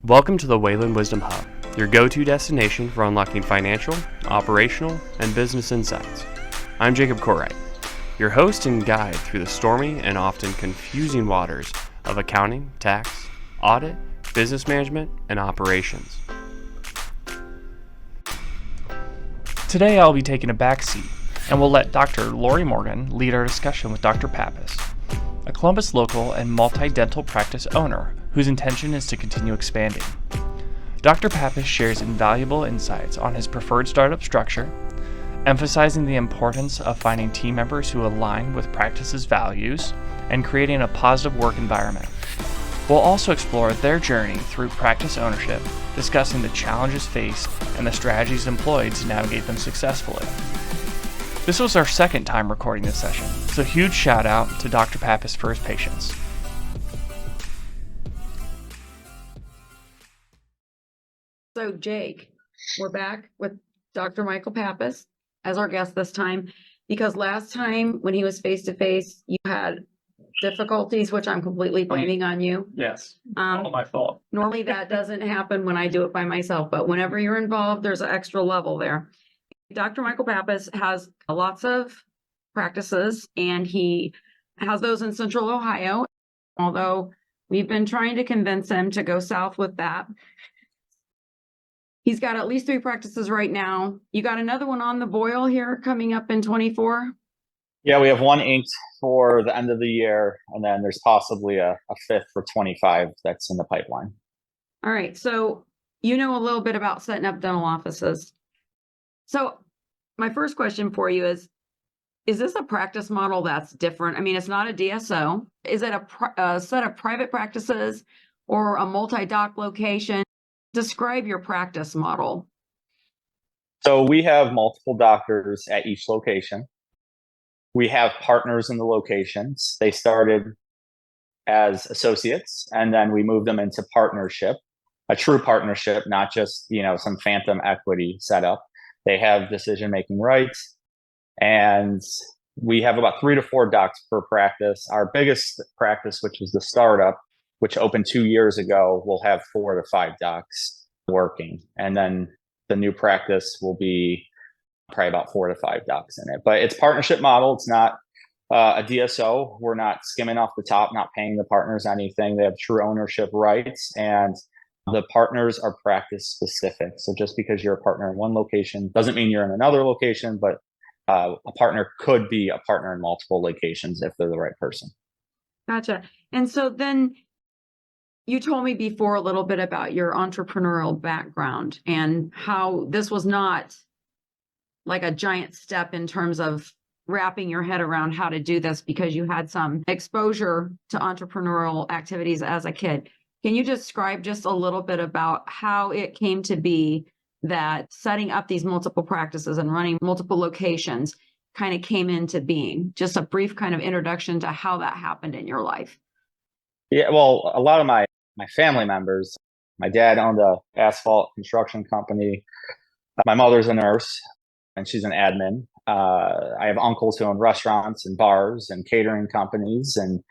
Welcome to the Wayland Wisdom Hub, your go-to destination for unlocking financial, operational, and business insights. I'm Jacob Corright, your host and guide through the stormy and often confusing waters of accounting, tax, audit, business management, and operations. Today I'll be taking a back seat, and we'll let Dr. Lori Morgan lead our discussion with Dr. Pappas, a Columbus local and multi-dental practice owner whose intention is to continue expanding. Dr. Pappas shares invaluable insights on his preferred startup structure, emphasizing the importance of finding team members who align with practice's values and creating a positive work environment. We'll also explore their journey through practice ownership, discussing the challenges faced and the strategies employed to navigate them successfully. This was our second time recording this session, so huge shout out to Dr. Pappas for his patience. So Jake, we're back with Dr. Michael Pappas as our guest this time, because last time when he was face-to-face, you had difficulties, which I'm completely blaming on you. Yes, all my fault. Normally that doesn't happen when I do it by myself, but whenever you're involved, there's an extra level there. Dr. Michael Pappas has lots of practices, and he has those in Central Ohio, although we've been trying to convince him to go south with that. He's got at least 3 practices right now. You got another one on the boil here coming up in 24? Yeah, we have one inked for the end of the year, and then there's possibly a 5th for 25 that's in the pipeline. All right, so you know a little bit about setting up dental offices. So my first question for you is this a practice model that's different? I mean, it's not a DSO. Is it a set of private practices or a multi-doc location? Describe your practice model. So we have multiple doctors at each location. We have partners in the locations. They started as associates, and then we moved them into partnership, a true partnership, not just, some phantom equity setup. They have decision-making rights, and we have about 3 to 4 docs per practice. Our biggest practice, which was the startup, which opened 2 years ago, will have 4 to 5 docs working. And then the new practice will be probably about 4 to 5 docs in it. But it's partnership model. It's not a DSO. We're not skimming off the top, not paying the partners anything. They have true ownership rights, and the partners are practice specific. So just because you're a partner in one location doesn't mean you're in another location, but a partner could be a partner in multiple locations if they're the right person. Gotcha. And so then you told me before a little bit about your entrepreneurial background and how this was not like a giant step in terms of wrapping your head around how to do this, because you had some exposure to entrepreneurial activities as a kid. Can you describe just a little bit about how it came to be that setting up these multiple practices and running multiple locations kind of came into being? Just a brief kind of introduction to how that happened in your life. Yeah, well, a lot of my family members, my dad owned a asphalt construction company. My mother's a nurse, and she's an admin. I have uncles who own restaurants and bars and catering companies. And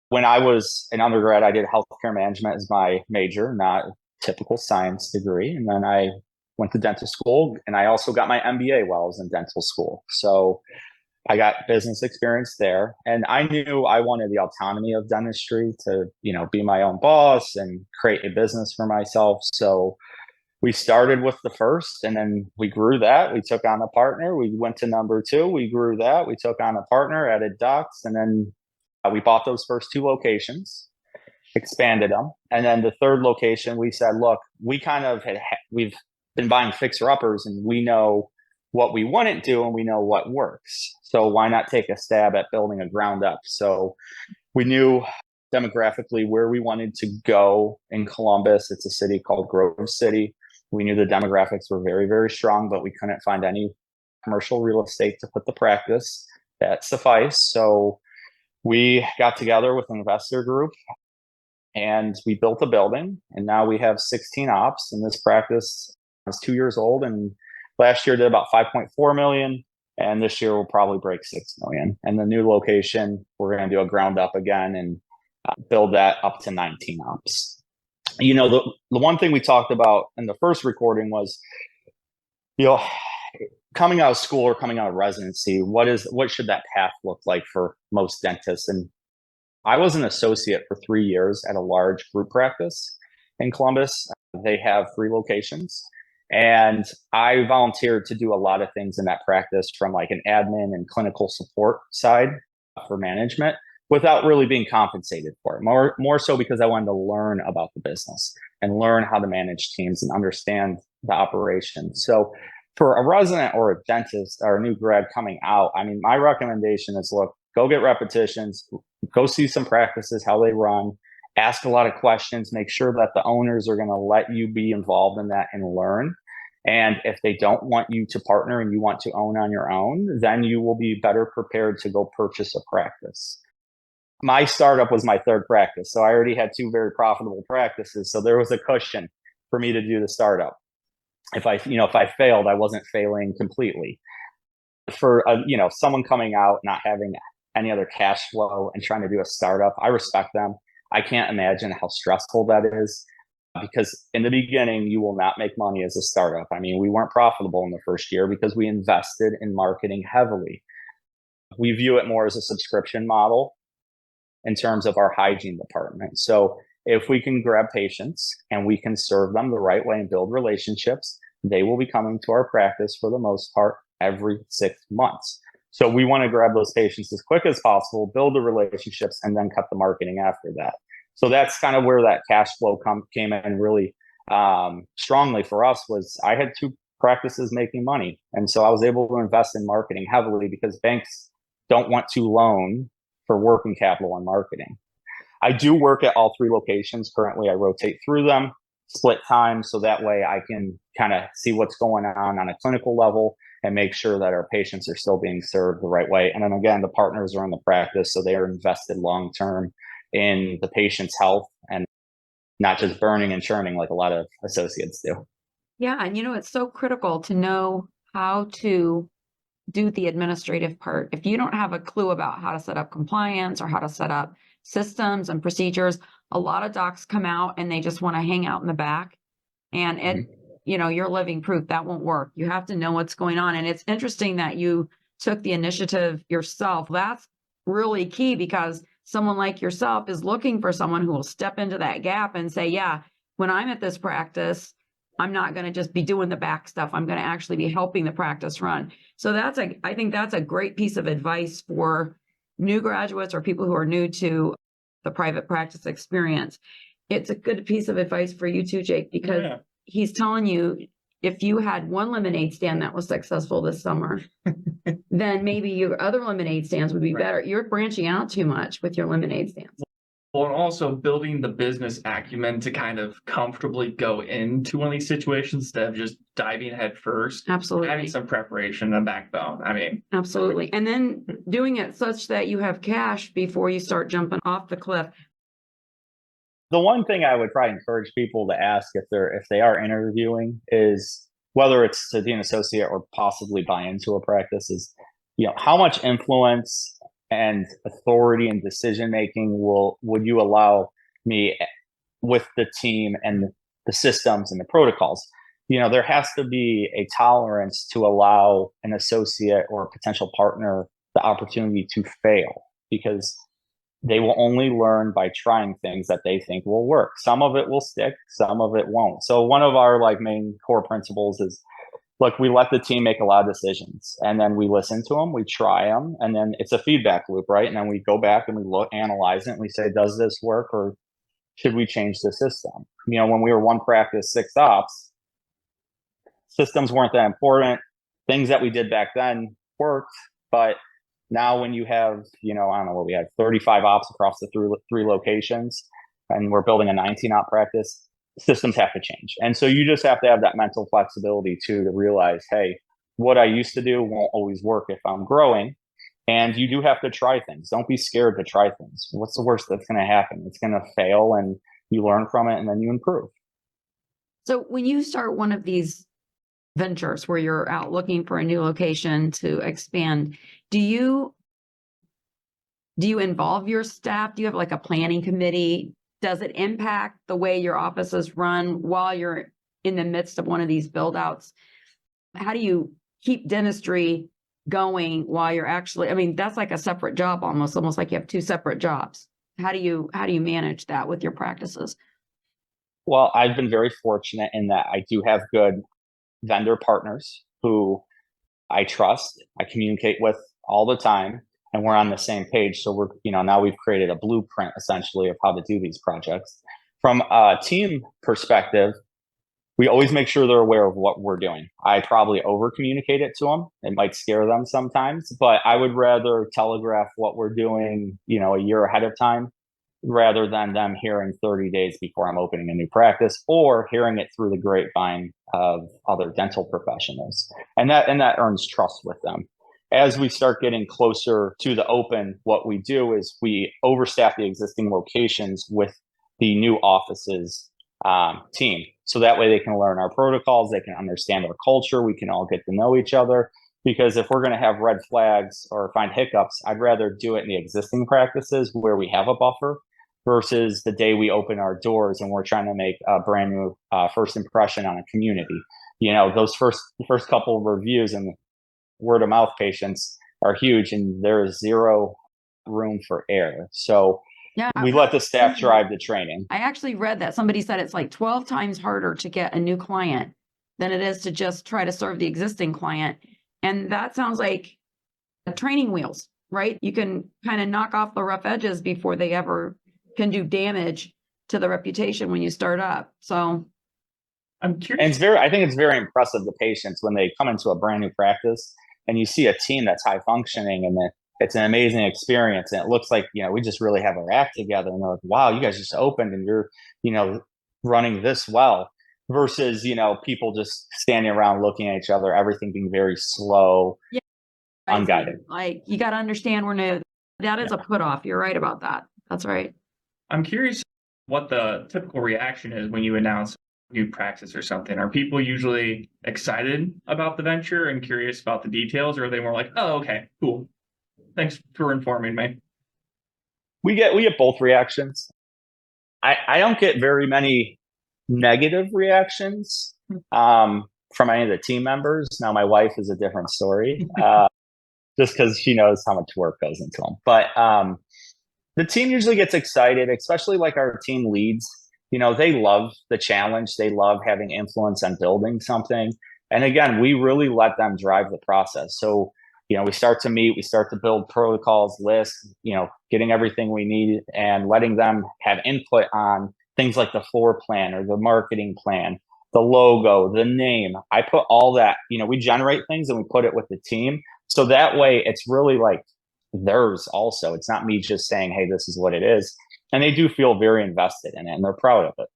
when I was an undergrad, I did healthcare management as my major, not a typical science degree. And then I went to dental school, and I also got my MBA while I was in dental school. So I got business experience there, and I knew I wanted the autonomy of dentistry to, be my own boss and create a business for myself. So we started with the first, and then we grew that. We took on a partner. We went to number 2. We grew that. We took on a partner, added docs, and then we bought those first 2 locations, expanded them. And then the 3rd location, we said, look, we kind of we've been buying fixer-uppers, and we know what we wouldn't do, and we know what works. So why not take a stab at building a ground up? So we knew demographically where we wanted to go in Columbus. It's a city called Grove City. We knew the demographics were very, very strong, but we couldn't find any commercial real estate to put the practice that sufficed. So we got together with an investor group, and we built a building, and now we have 16 ops, and this practice is 2 years old, and last year did about 5.4 million, and this year we'll probably break 6 million. And the new location, we're going to do a ground up again and build that up to 19 ops. the one thing we talked about in the first recording was, coming out of school or coming out of residency, what should that path look like for most dentists? And I was an associate for 3 years at a large group practice in Columbus. They have 3 locations. And I volunteered to do a lot of things in that practice, from like an admin and clinical support side for management, without really being compensated for it. More so because I wanted to learn about the business and learn how to manage teams and understand the operation. So for a resident or a dentist or a new grad coming out, I mean, my recommendation is, look, go get repetitions, go see some practices, how they run, ask a lot of questions, make sure that the owners are going to let you be involved in that and learn. And if they don't want you to partner and you want to own on your own, then you will be better prepared to go purchase a practice. My startup was my 3rd practice, so I already had 2 very profitable practices. So there was a cushion for me to do the startup. If I failed, I wasn't failing completely. For someone coming out, not having any other cash flow and trying to do a startup, I respect them. I can't imagine how stressful that is, because in the beginning, you will not make money as a startup. I mean, we weren't profitable in the first year because we invested in marketing heavily. We view it more as a subscription model in terms of our hygiene department. So if we can grab patients and we can serve them the right way and build relationships, they will be coming to our practice for the most part every 6 months. So we want to grab those patients as quick as possible, build the relationships, and then cut the marketing after that. So that's kind of where that cash flow came in really strongly for us. Was I had 2 practices making money, and so I was able to invest in marketing heavily, because banks don't want to loan for working capital and marketing. I do work at all 3 locations currently. I rotate through them, split time, so that way I can kind of see what's going on a clinical level and make sure that our patients are still being served the right way. And then again, the partners are in the practice, so they are invested long-term in the patient's health and not just burning and churning like a lot of associates do. Yeah. And it's so critical to know how to do the administrative part. If you don't have a clue about how to set up compliance or how to set up systems and procedures, a lot of docs come out and they just want to hang out in the back. And you're living proof that won't work. You have to know what's going on. And it's interesting that you took the initiative yourself. That's really key, because someone like yourself is looking for someone who will step into that gap and say, yeah, when I'm at this practice, I'm not going to just be doing the back stuff. I'm going to actually be helping the practice run. So I think that's a great piece of advice for new graduates or people who are new to the private practice experience. It's a good piece of advice for you too, Jake, because he's telling you, if you had one lemonade stand that was successful this summer, then maybe your other lemonade stands would be better. You're branching out too much with your lemonade stands. Well, and also building the business acumen to kind of comfortably go into one of these situations instead of just diving head first. Absolutely. Having some preparation and backbone. I mean, absolutely. And then doing it such that you have cash before you start jumping off the cliff. The one thing I would probably encourage people to ask if they are interviewing is, whether it's to be an associate or possibly buy into a practice, is, how much influence and authority and decision making would you allow me with the team and the systems and the protocols? There has to be a tolerance to allow an associate or a potential partner the opportunity to fail, because they will only learn by trying things that they think will work. Some of it will stick, some of it won't. So one of our main core principles is, look, we let the team make a lot of decisions, and then we listen to them, we try them, and then it's a feedback loop, right? And then we go back and we analyze it, and we say, does this work, or should we change the system? When we were 1 practice, 6 ops, systems weren't that important. Things that we did back then worked, but now when you have, I don't know what we had, 35 ops across the 3 locations, and we're building a 19 op practice, systems have to change. And so you just have to have that mental flexibility too, to realize, hey, what I used to do won't always work if I'm growing. And you do have to try things. Don't be scared to try things. What's the worst that's going to happen? It's going to fail, and you learn from it, and then you improve. So when you start one of these ventures where you're out looking for a new location to expand, do you involve your staff? Do you have a planning committee does it impact the way your offices run while you're in the midst of one of these build outs? How do you keep dentistry going while you're actually, I mean, that's like a separate job, almost like you have two separate jobs. How do you manage that with your practices? Well, I've been very fortunate in that I do have good vendor partners who I trust, I communicate with all the time, and we're on the same page. So we're, now we've created a blueprint essentially of how to do these projects. From a team perspective, we always make sure they're aware of what we're doing. I probably over communicate it to them. It might scare them sometimes, but I would rather telegraph what we're doing, a year ahead of time, rather than them hearing 30 days before I'm opening a new practice, or hearing it through the grapevine of other dental professionals. And that earns trust with them. As we start getting closer to the open, what we do is we overstaff the existing locations with the new offices team. So that way they can learn our protocols, they can understand our culture, we can all get to know each other. Because if we're going to have red flags or find hiccups, I'd rather do it in the existing practices where we have a buffer versus the day we open our doors and we're trying to make a brand new first impression on a community. Those first couple of reviews and word of mouth patients are huge, and there is zero room for error. So yeah, we let the staff drive the training. I actually read that somebody said it's like 12 times harder to get a new client than it is to just try to serve the existing client. And that sounds like training wheels, right? You can kind of knock off the rough edges before they ever can do damage to the reputation when you start up. So I'm curious. And I think it's very impressive to patients when they come into a brand new practice and you see a team that's high functioning, and it's an amazing experience. And it looks like, we just really have our act together. And they're like, wow, you guys just opened and you're, running this well, versus, people just standing around looking at each other, everything being very slow, yeah, unguided. Like, you got to understand we're new. That is a put off. You're right about that. That's right. I'm curious what the typical reaction is when you announce new practice or something. Are people usually excited about the venture and curious about the details, or are they more like, oh, okay, cool, thanks for informing me? We get both reactions. I don't get very many negative reactions from any of the team members. Now, my wife is a different story, just because she knows how much work goes into them. But the team usually gets excited, especially like our team leads. They love the challenge. They love having influence on building something. And again, we really let them drive the process. So, we start to meet, we start to build protocols, lists, getting everything we need and letting them have input on things like the floor plan or the marketing plan, the logo, the name. I put all that, we generate things and we put it with the team. So that way it's really like theirs also. It's not me just saying, hey, this is what it is. And they do feel very invested in it and they're proud of it.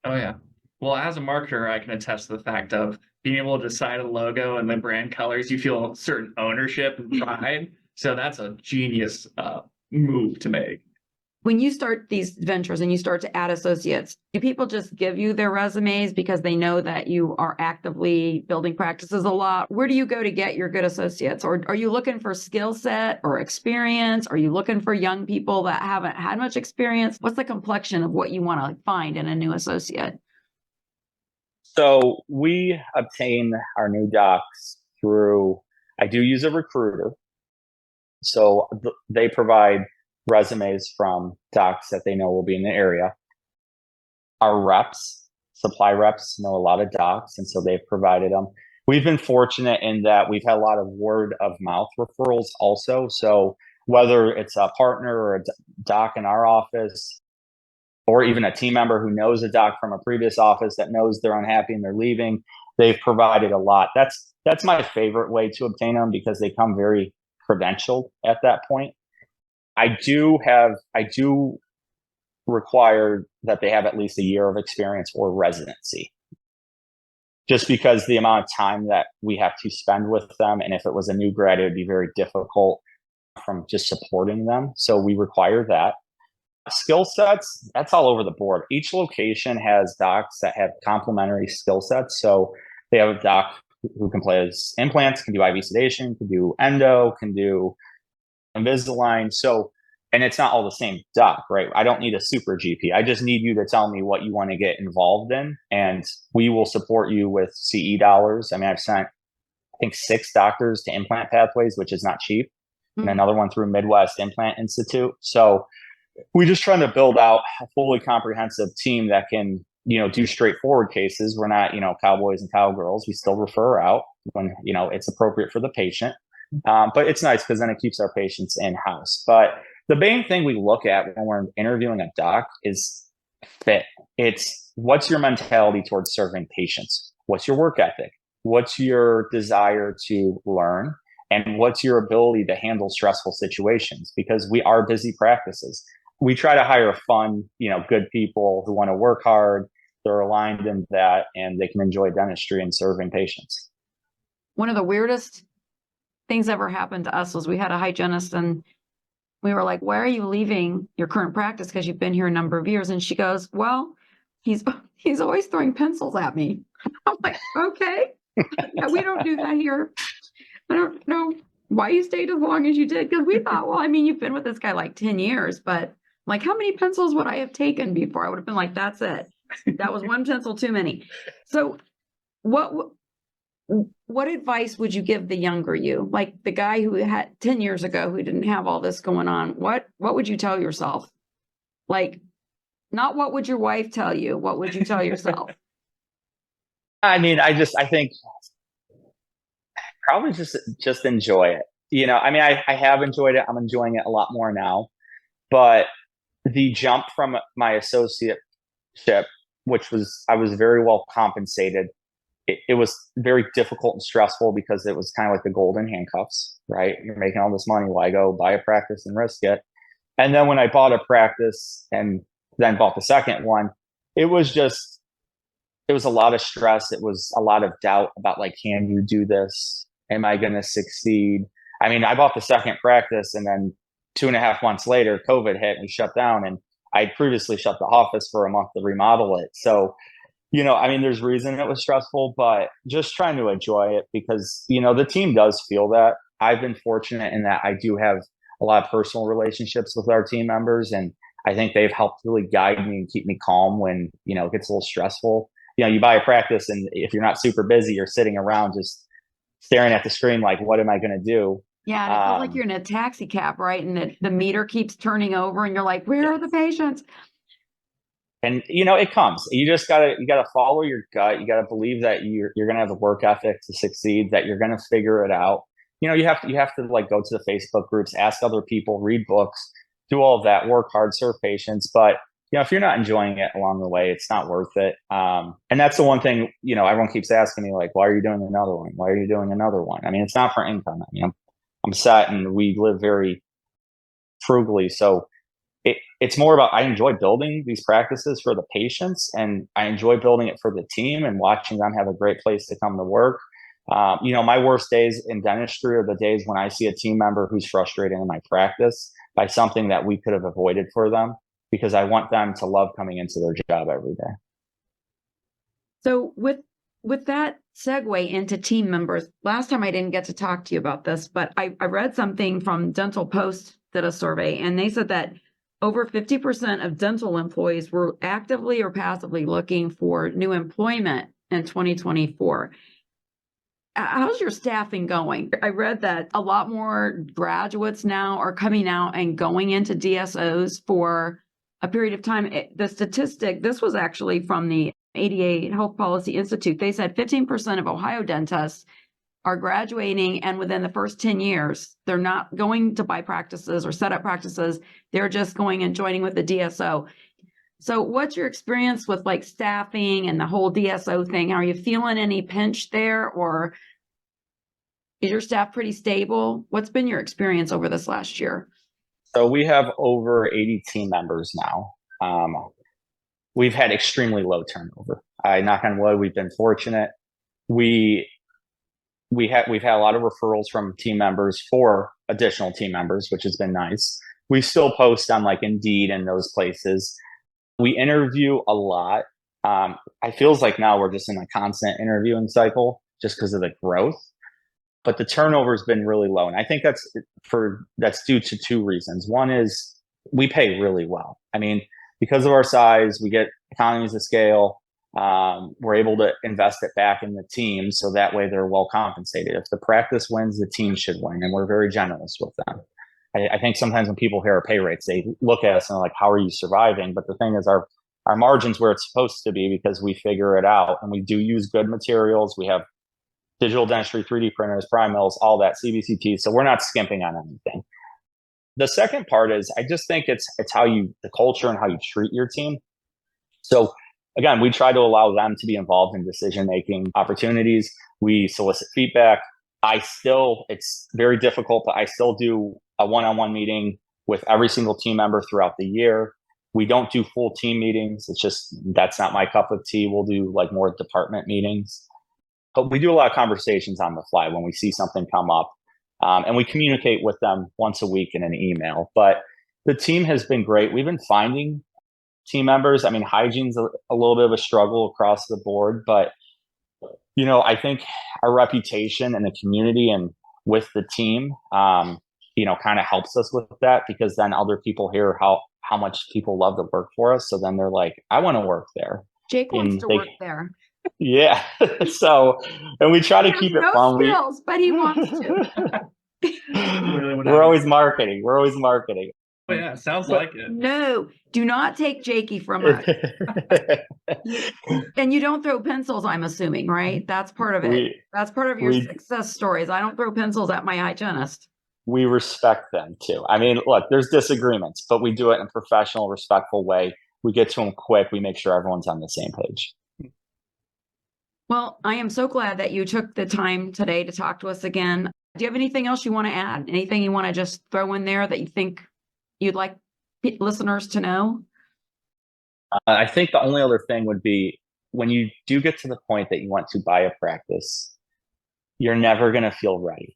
Oh, yeah. Well, as a marketer, I can attest to the fact of being able to decide a logo and the brand colors. You feel certain ownership and pride. So that's a genius move to make. When you start these ventures and you start to add associates, do people just give you their resumes because they know that you are actively building practices a lot? Where do you go to get your good associates? Or are you looking for skill set or experience? Are you looking for young people that haven't had much experience? What's the complexion of what you want to find in a new associate? So we obtain our new docs through, I do use a recruiter. So they provide resumes from docs that they know will be in the area. Our reps, supply reps, know a lot of docs, and so they've provided them. We've been fortunate in that we've had a lot of word of mouth referrals also. So whether it's a partner or a doc in our office, or even a team member who knows a doc from a previous office that knows they're unhappy and they're leaving, they've provided a lot. That's my favorite way to obtain them because they come very credentialed at that point. I do require that they have at least a year of experience or residency, just because the amount of time that we have to spend with them. And if it was a new grad, it would be very difficult from just supporting them. So we require that. Skill sets, that's all over the board. Each location has docs that have complementary skill sets. So they have a doc who can place implants, can do IV sedation, can do endo, can do Invisalign. So And it's not all the same doc, right? I don't need a super GP. I just need you to tell me what you want to get involved in, and we will support you with CE dollars. I mean, I've sent, I think, 6 doctors to Implant Pathways, which is not cheap, and another one through Midwest Implant Institute. So we're just trying to build out a fully comprehensive team that can, do straightforward cases. We're not, cowboys and cowgirls. We still refer out when, it's appropriate for the patient. But it's nice because then it keeps our patients in-house. But the main thing we look at when we're interviewing a doc is fit. It's what's your mentality towards serving patients? What's your work ethic? What's your desire to learn? And what's your ability to handle stressful situations? Because we are busy practices. We try to hire fun, good people who want to work hard. They're aligned in that, and they can enjoy dentistry and serving patients. One of the weirdest things ever happened to us was we had a hygienist, and we were like, why are you leaving your current practice? Because you've been here a number of years. And she goes, well, he's always throwing pencils at me. I'm like, okay, yeah, we don't do that here. I don't know why you stayed as long as you did. Because we thought, well, I mean, you've been with this guy like 10 years, but like, how many pencils would I have taken before? I would have been like, that's it. That was one pencil too many. So what advice would you give the younger you, like the guy who had 10 years ago, who didn't have all this going on? What would you tell yourself? Like, not what would your wife tell you? What would you tell yourself? I mean, I think probably just enjoy it. I mean, I have enjoyed it. I'm enjoying it a lot more now, but the jump from my associateship, I was very well compensated. It was very difficult and stressful because it was kind of like the golden handcuffs, right? You're making all this money. Why go buy a practice and risk it? And then when I bought a practice and then bought the second one, it was a lot of stress. It was a lot of doubt about, like, can you do this? Am I going to succeed? I mean, I bought the second practice, and then 2.5 months later, COVID hit and we shut down. And I previously shut the office for a month to remodel it. So, I mean, there's reason it was stressful, but just trying to enjoy it because, the team does feel that. I've been fortunate in that I do have a lot of personal relationships with our team members. And I think they've helped really guide me and keep me calm when, it gets a little stressful. You buy a practice, and if you're not super busy, you're sitting around just staring at the screen like, what am I going to do? Yeah, and it feels like you're in a taxi cab, right? And the meter keeps turning over, and you're like, where are the patients? And it comes. You just gotta follow your gut. You gotta believe that you're gonna have a work ethic to succeed. That you're gonna figure it out. You have to like go to the Facebook groups, ask other people, read books, do all of that, work hard, serve patients. But if you're not enjoying it along the way, it's not worth it. And that's the one thing everyone keeps asking me, like, why are you doing another one? Why are you doing another one? I mean, it's not for income. I mean, I'm set, and we live very frugally, so. It's more about, I enjoy building these practices for the patients, and I enjoy building it for the team and watching them have a great place to come to work. My worst days in dentistry are the days when I see a team member who's frustrated in my practice by something that we could have avoided for them, because I want them to love coming into their job every day. So with that segue into team members, last time I didn't get to talk to you about this, but I read something from Dental Post did a survey, and they said that over 50% of dental employees were actively or passively looking for new employment in 2024. How's your staffing going? I read that a lot more graduates now are coming out and going into DSOs for a period of time. The statistic, this was actually from the ADA Health Policy Institute. They said 15% of Ohio dentists are graduating, and within the first 10 years, they're not going to buy practices or set up practices. They're just going and joining with the DSO. So what's your experience with like staffing and the whole DSO thing? Are you feeling any pinch there, or is your staff pretty stable? What's been your experience over this last year? So we have over 80 team members now. We've had extremely low turnover. I knock on wood, we've been fortunate. We've had a lot of referrals from team members for additional team members, which has been nice. We still post on like Indeed and those places. We interview a lot. I feels like now we're just in a constant interviewing cycle just because of the growth, but the turnover has been really low. And I think that's due to two reasons. One is we pay really well. I mean, because of our size, we get economies of scale. We're able to invest it back in the team so that way they're well compensated. If the practice wins, the team should win, and we're very generous with them. I think sometimes when people hear our pay rates, they look at us and are like, how are you surviving? But the thing is, our margin's where it's supposed to be because we figure it out, and we do use good materials. We have digital dentistry, 3D printers, prime mills, all that, CBCT. So we're not skimping on anything. The second part is I just think it's how the culture and how you treat your team. So again, we try to allow them to be involved in decision-making opportunities. We solicit feedback. It's very difficult, but I still do a one-on-one meeting with every single team member throughout the year. We don't do full team meetings. It's just, that's not my cup of tea. We'll do like more department meetings. But we do a lot of conversations on the fly when we see something come up. And we communicate with them once a week in an email. But the team has been great. We've been finding team members. I mean, hygiene's a little bit of a struggle across the board. But, I think our reputation in the community and with the team, kind of helps us with that, because then other people hear how much people love to work for us. So then they're like, I want to work there. Jake wants to work there. Yeah. So, and we try to keep it fun. Skills, but he wants to. We're always marketing. Oh, yeah, sounds like it. No, do not take Jakey from us. And you don't throw pencils, I'm assuming, right? That's part of it. That's part of your success stories. I don't throw pencils at my hygienist. We respect them too. I mean, look, there's disagreements, but we do it in a professional, respectful way. We get to them quick. We make sure everyone's on the same page. Well, I am so glad that you took the time today to talk to us again. Do you have anything else you want to add? Anything you want to just throw in there that you think you'd like listeners to know? I think the only other thing would be, when you do get to the point that you want to buy a practice, you're never going to feel ready.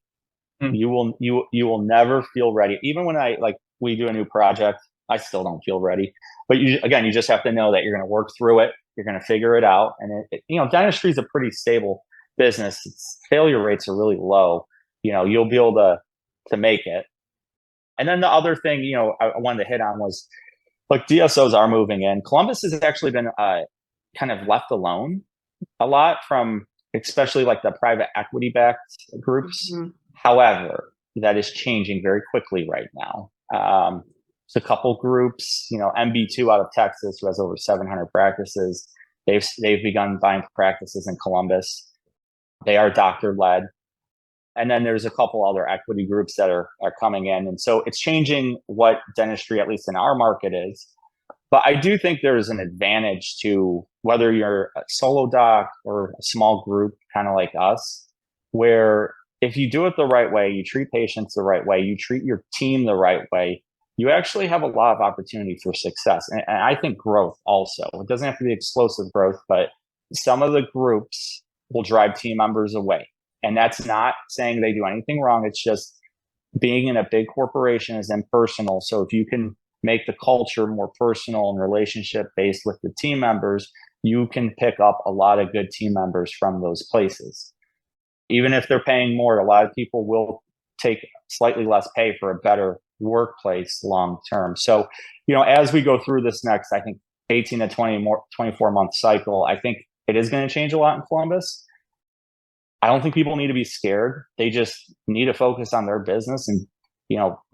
You will never feel ready. Even when we do a new project, I still don't feel ready. But you just have to know that you're going to work through it. You're going to figure it out. And dentistry is a pretty stable business. Failure rates are really low. You'll be able to make it. And then the other thing, I wanted to hit on was, look, DSOs are moving in. Columbus has actually been kind of left alone a lot from, especially like the private equity backed groups. Mm-hmm. However, that is changing very quickly right now. It's a couple groups, MB2 out of Texas, who has over 700 practices. They've begun buying practices in Columbus. They are doctor led. And then there's a couple other equity groups that are coming in. And so it's changing what dentistry, at least in our market, is. But I do think there's an advantage to whether you're a solo doc or a small group, kind of like us, where if you do it the right way, you treat patients the right way, you treat your team the right way, you actually have a lot of opportunity for success. And I think growth also. It doesn't have to be explosive growth, but some of the groups will drive team members away. And that's not saying they do anything wrong. It's just being in a big corporation is impersonal. So if you can make the culture more personal and relationship based with the team members, you can pick up a lot of good team members from those places. Even if they're paying more, a lot of people will take slightly less pay for a better workplace long term. So, as we go through this next, I think 18 to 24 month cycle, I think it is going to change a lot in Columbus. I don't think people need to be scared. They just need to focus on their business and,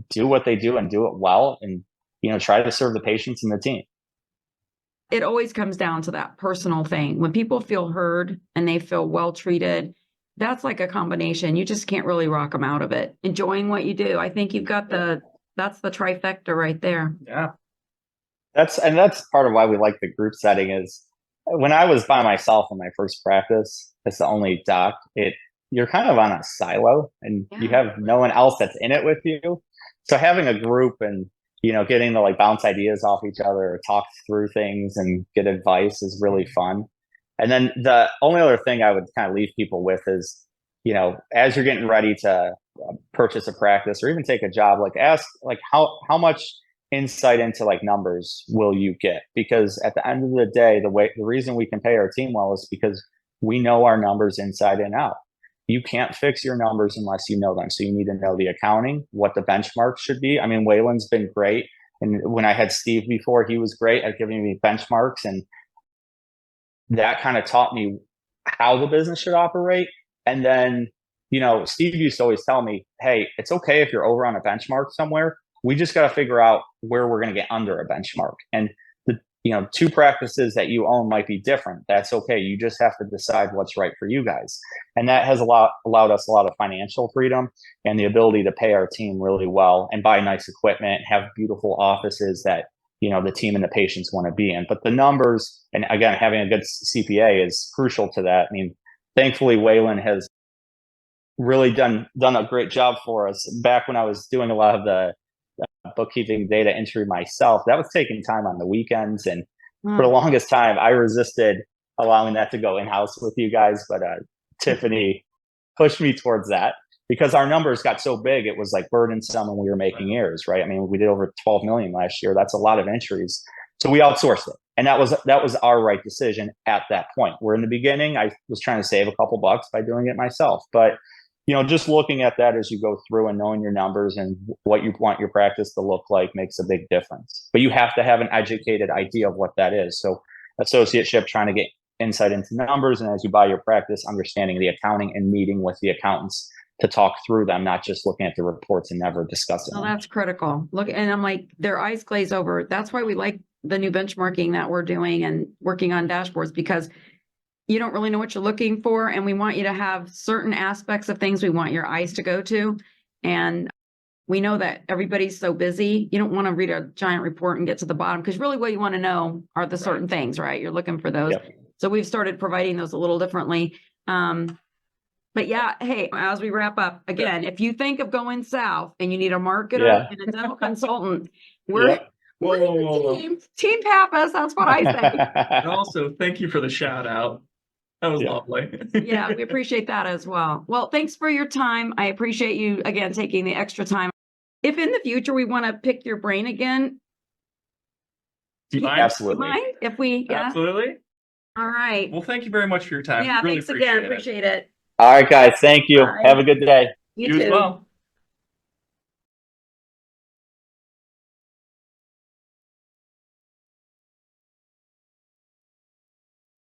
do what they do and do it well, and, try to serve the patients and the team. It always comes down to that personal thing. When people feel heard and they feel well treated, that's like a combination. You just can't really rock them out of it. Enjoying what you do. I think you've got that's the trifecta right there. Yeah. That's part of why we like the group setting. Is when I was by myself in my first practice, as the only doc, you're kind of on a silo and you have no one else that's in it with you. So having a group and, getting to bounce ideas off each other or talk through things and get advice is really fun. And then the only other thing I would kind of leave people with is, as you're getting ready to purchase a practice or even take a job, ask how much insight into numbers will you get? Because at the end of the day, the reason we can pay our team well is because we know our numbers inside and out. You can't fix your numbers unless you know them. So you need to know the accounting, what the benchmarks should be. I mean, Wayland's been great And when I had Steve before, he was great at giving me benchmarks, and that kind of taught me how the business should operate. And then, Steve used to always tell me, hey, it's okay if you're over on a benchmark somewhere. We just got to figure out where we're going to get under a benchmark. And the, two practices that you own might be different. That's okay. You just have to decide what's right for you guys. And that has allowed us a lot of financial freedom and the ability to pay our team really well and buy nice equipment, have beautiful offices that, the team and the patients want to be in. But the numbers, and again, having a good CPA is crucial to that. I mean, thankfully, Waylon has really done a great job for us. Back when I was doing a lot of the bookkeeping data entry myself, that was taking time on the weekends. And for the longest time, I resisted allowing that to go in-house with you guys. But Tiffany pushed me towards that because our numbers got so big, it was like burdensome when we were making errors, right? I mean, we did over 12 million last year. That's a lot of entries. So we outsourced it. And that was our right decision at that point. Where in the beginning, I was trying to save a couple bucks by doing it myself. But just looking at that as you go through and knowing your numbers and what you want your practice to look like makes a big difference. But you have to have an educated idea of what that is. So associateship, trying to get insight into numbers, and as you buy your practice, understanding the accounting and meeting with the accountants to talk through them, not just looking at the reports and never discussing them. That's critical. Look, and I'm like, their eyes glaze over. That's why we like the new benchmarking that we're doing and working on dashboards, because you don't really know what you're looking for. And we want you to have certain aspects of things we want your eyes to go to. And we know that everybody's so busy. You don't want to read a giant report and get to the bottom, because really what you want to know are the certain things, right? You're looking for those. Yep. So we've started providing those a little differently. But yeah, hey, as we wrap up, again, if you think of going south and you need a marketer and a dental consultant, we're Team Pappas. That's what I say. And also, thank you for the shout out. That was lovely. Yeah, we appreciate that as well. Well, thanks for your time. I appreciate you, again, taking the extra time. If in the future we want to pick your brain again. Absolutely. Do you mind if we, Absolutely. All right. Well, thank you very much for your time. Yeah, really thanks again. Appreciate it. All right, guys. Thank you. Have a good day. You too. As well.